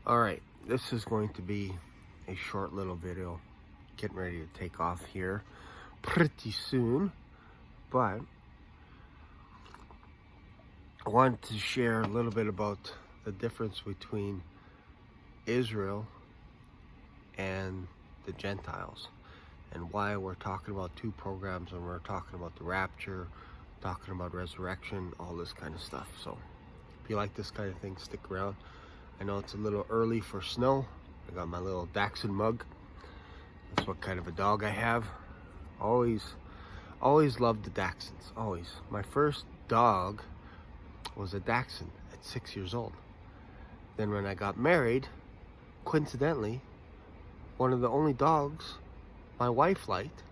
Alright, this is going to be a short little video. Getting ready to take off here pretty soon. But I wanted to share a little bit about the difference between Israel and the Gentiles, and why we're talking about two programs, and we're talking about the rapture, talking about resurrection, all this kind of stuff. So if you like this kind of thing, stick around. I know it's a little early for snow. I got my little Dachshund mug. That's what kind of a dog I have. Always loved the Dachshunds, always. My first dog was a Dachshund at 6 years old. Then when I got married, coincidentally, one of the only dogs my wife liked,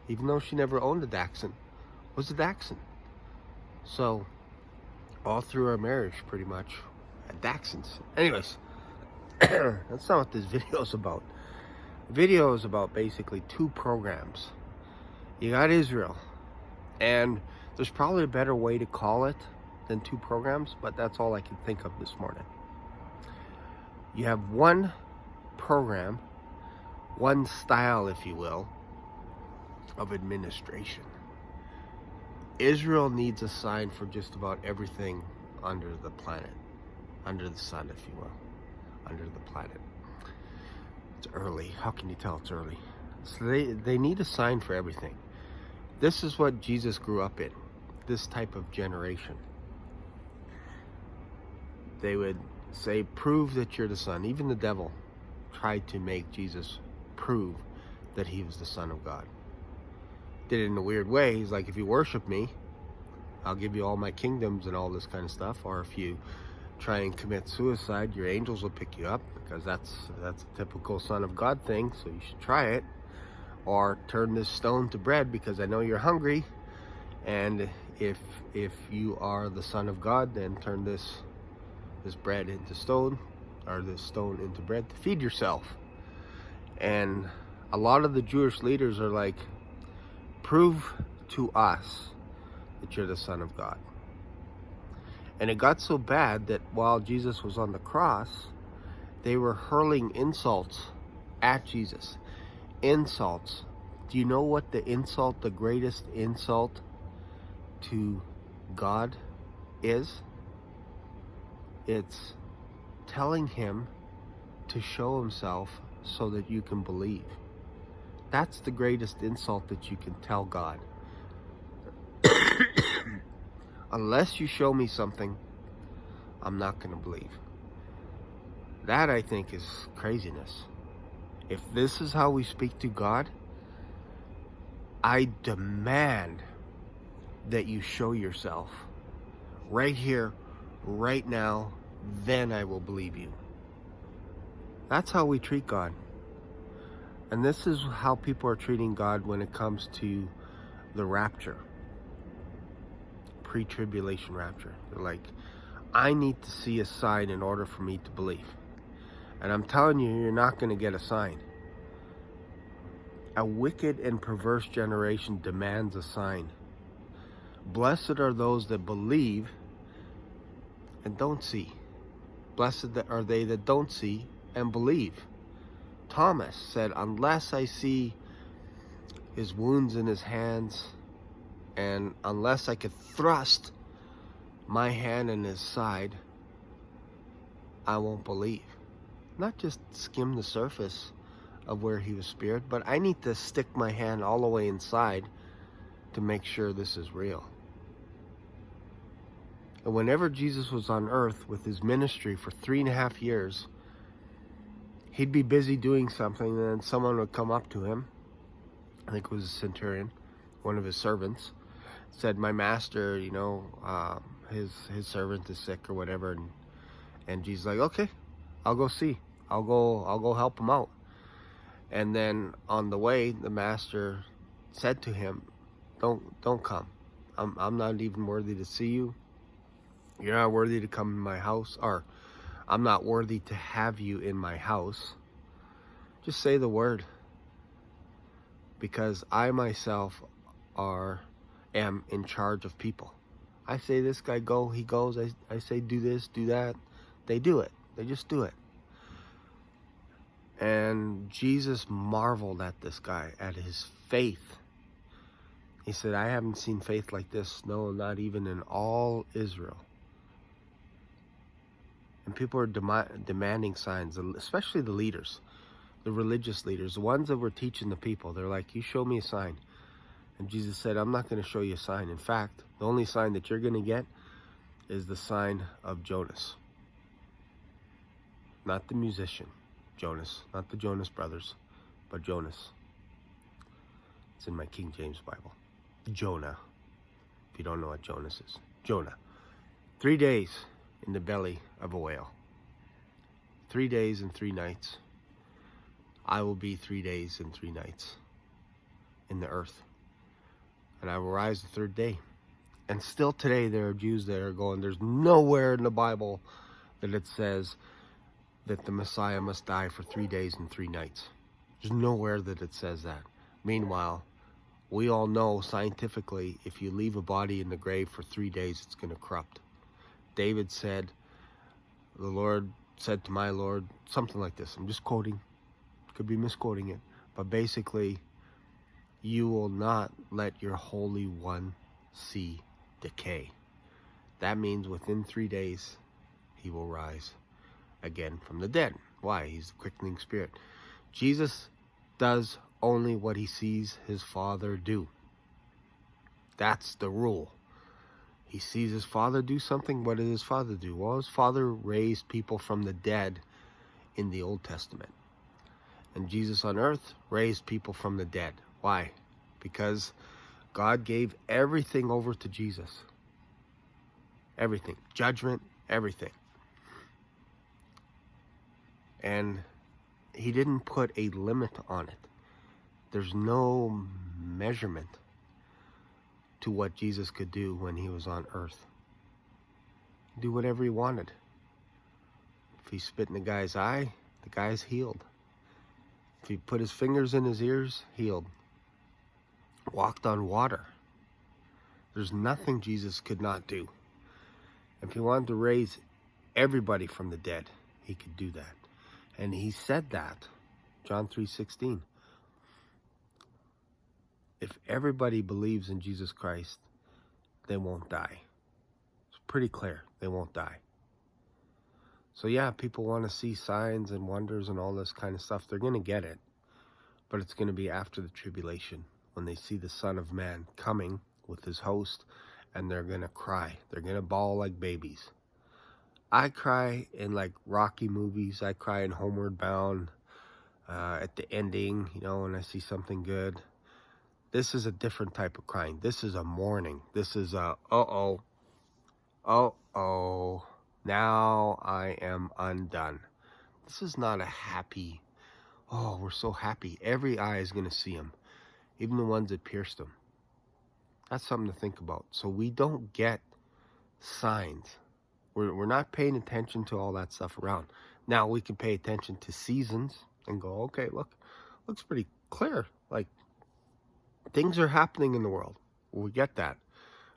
even though she never owned a Dachshund, was a Dachshund. So all through our marriage, pretty much, had Dachshunds. Anyways, that's not what this video is about. The video is about basically two programs. You got Israel, and there's probably a better way to call it than two programs, but that's all I can think of this morning. You have one program, one style, if you will, of administration. Israel needs a sign for just about everything under the planet, under the sun, if you will, under the planet. It's early. How can you tell it's early? So they need a sign for everything. This is what Jesus grew up in, this type of generation. They would say, prove that you're the son. Even the devil tried to make Jesus prove that he was the Son of God. Did it in a weird way. He's like, if you worship me, I'll give you all my kingdoms and all this kind of stuff. Or if you try and commit suicide, your angels will pick you up, because that's a typical Son of God thing, so you should try it. Or turn this stone to bread, because I know you're hungry, and if you are the Son of God, then turn this bread into stone, or this stone into bread, to feed yourself. And a lot of the Jewish leaders are like, prove to us that you're the Son of God. And it got so bad that while Jesus was on the cross, they were hurling insults at Jesus. Insults. Do you know what the greatest insult to God is? It's telling him to show himself so that you can believe. That's the greatest insult that you can tell God. Unless you show me something, I'm not going to believe. That, I think, is craziness. If this is how we speak to God, I demand that you show yourself right here, right now, then I will believe you. That's how we treat God. And this is how people are treating God when it comes to the rapture. Pre-tribulation rapture. They're like, I need to see a sign in order for me to believe. And I'm telling you, you're not going to get a sign. A wicked and perverse generation demands a sign. Blessed are those that believe and don't see. Blessed are they that don't see and believe. Thomas said, unless I see his wounds in his hands, and unless I could thrust my hand in his side, I won't believe. Not just skim the surface of where he was speared, but I need to stick my hand all the way inside to make sure this is real. And whenever Jesus was on earth with his ministry for 3.5 years, he'd be busy doing something, and then someone would come up to him, I think it was a centurion, one of his servants, said, my master, his servant is sick or whatever, and Jesus like, okay, I'll go see. I'll go help him out. And then on the way, the master said to him, don't come. I'm not even worthy to see you. You're not worthy to come in my house, or I'm not worthy to have you in my house. Just say the word, because I myself am in charge of people. I say this guy go, he goes. I say do this, do that. They do it. They just do it. And Jesus marveled at this guy, at his faith. He said, I haven't seen faith like this, no, not even in all Israel. And people are demanding signs, especially the leaders, the religious leaders, the ones that were teaching the people. They're like, you show me a sign. And Jesus said, I'm not going to show you a sign. In fact, the only sign that you're going to get is the sign of Jonas. Not the musician, Jonas. Not the Jonas brothers, but Jonas. It's in my King James Bible. Jonah. If you don't know what Jonas is. Jonah. 3 days in the belly of a whale. 3 days and 3 nights. I will be 3 days and 3 nights in the earth. And I will rise the third day. And still today there are Jews that are going, there's nowhere in the Bible that it says that the Messiah must die for 3 days and 3 nights. There's nowhere that it says that. Meanwhile, we all know scientifically, if you leave a body in the grave for 3 days, it's going to corrupt. David said, the Lord said to my Lord, something like this. I'm just quoting. Could be misquoting it. But basically, you will not let your Holy One see decay. That means within 3 days, he will rise again from the dead. Why? He's the quickening spirit. Jesus does only what he sees his Father do. That's the rule. He sees his Father do something. What did his Father do? Well, his Father raised people from the dead in the Old Testament. And Jesus on earth raised people from the dead. Why? Because God gave everything over to Jesus. Everything. Judgment, everything. And he didn't put a limit on it. There's no measurement to what Jesus could do when he was on earth. Do whatever he wanted. If he spit in the guy's eye, the guy's healed. If he put his fingers in his ears, healed. Walked on water. There's nothing Jesus could not do. If he wanted to raise everybody from the dead, he could do that. And he said that, John 3:16. If everybody believes in Jesus Christ, they won't die. It's pretty clear. They won't die. So yeah, people want to see signs and wonders and all this kind of stuff. They're going to get it. But it's going to be after the tribulation, when they see the Son of Man coming with his host, and they're going to cry. They're going to bawl like babies. I cry in like Rocky movies. I cry in Homeward Bound at the ending, when I see something good. This is a different type of crying. This is a mourning. This is a, now I am undone. This is not a happy, we're so happy. Every eye is going to see him, even the ones that pierced him. That's something to think about. So we don't get signs. We're not paying attention to all that stuff around. Now we can pay attention to seasons and go, okay, looks pretty clear. Like, things are happening in the world. We get that.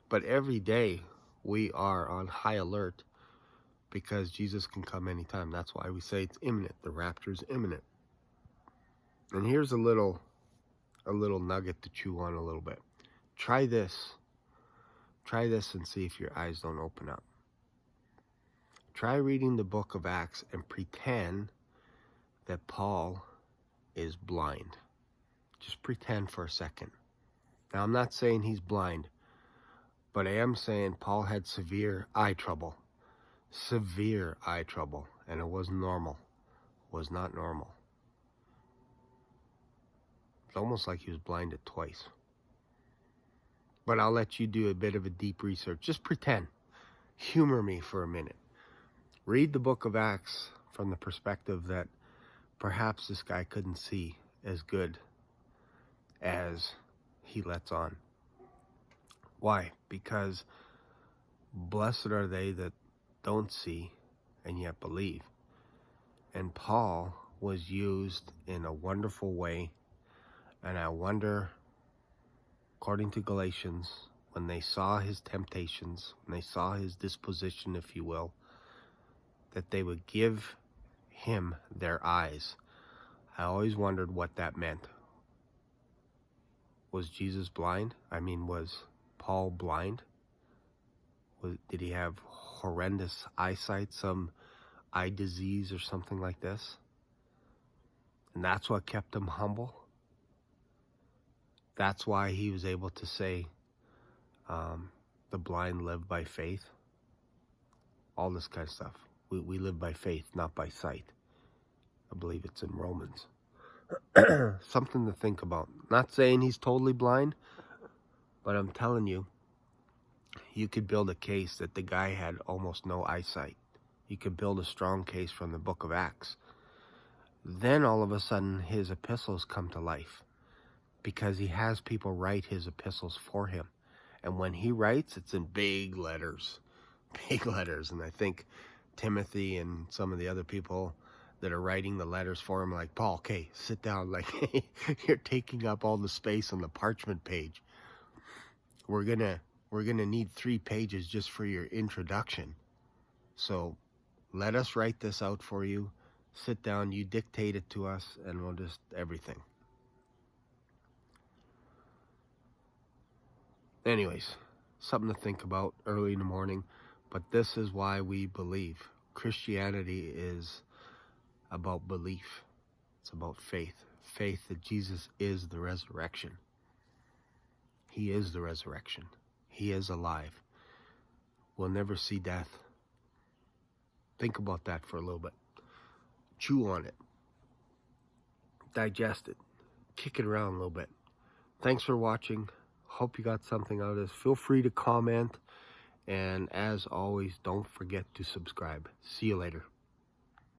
But every day we are on high alert because Jesus can come anytime. That's why we say it's imminent. The rapture is imminent. And here's a little nugget to chew on a little bit. Try this. Try this and see if your eyes don't open up. Try reading the book of Acts and pretend that Paul is blind. Just pretend for a second. Now, I'm not saying he's blind, but I am saying Paul had severe eye trouble. Severe eye trouble. And it wasn't normal. It was not normal. It's almost like he was blinded twice. But I'll let you do a bit of a deep research. Just pretend. Humor me for a minute. Read the book of Acts from the perspective that perhaps this guy couldn't see as good as he lets on. Why? Because blessed are they that don't see and yet believe. And Paul was used in a wonderful way. And I wonder, according to Galatians, when they saw his temptations, when they saw his disposition, if you will, that they would give him their eyes. I always wondered what that meant. Was Jesus blind? I mean, was Paul blind? Did he have horrendous eyesight, some eye disease or something like this? And that's what kept him humble? That's why he was able to say, the blind live by faith? All this kind of stuff. We live by faith, not by sight. I believe it's in Romans. Something to think about. Not saying he's totally blind, but I'm telling you, you could build a case that the guy had almost no eyesight. You could build a strong case from the book of Acts. Then all of a sudden his epistles come to life because he has people write his epistles for him. And when he writes, it's in big letters. Big letters. And I think Timothy and some of the other people that are writing the letters for him, like, Paul, okay, sit down. Like, you're taking up all the space on the parchment page. We're gonna need 3 pages just for your introduction. So let us write this out for you. Sit down, you dictate it to us, and we'll just everything. Anyways, something to think about early in the morning. But this is why we believe. Christianity is about belief. It's about faith. Faith that Jesus is the resurrection. He is the resurrection. He is alive. We'll never see death. Think about that for a little bit. Chew on it. Digest it. Kick it around a little bit. Thanks for watching. Hope you got something out of this. Feel free to comment. And as always, don't forget to subscribe. See you later.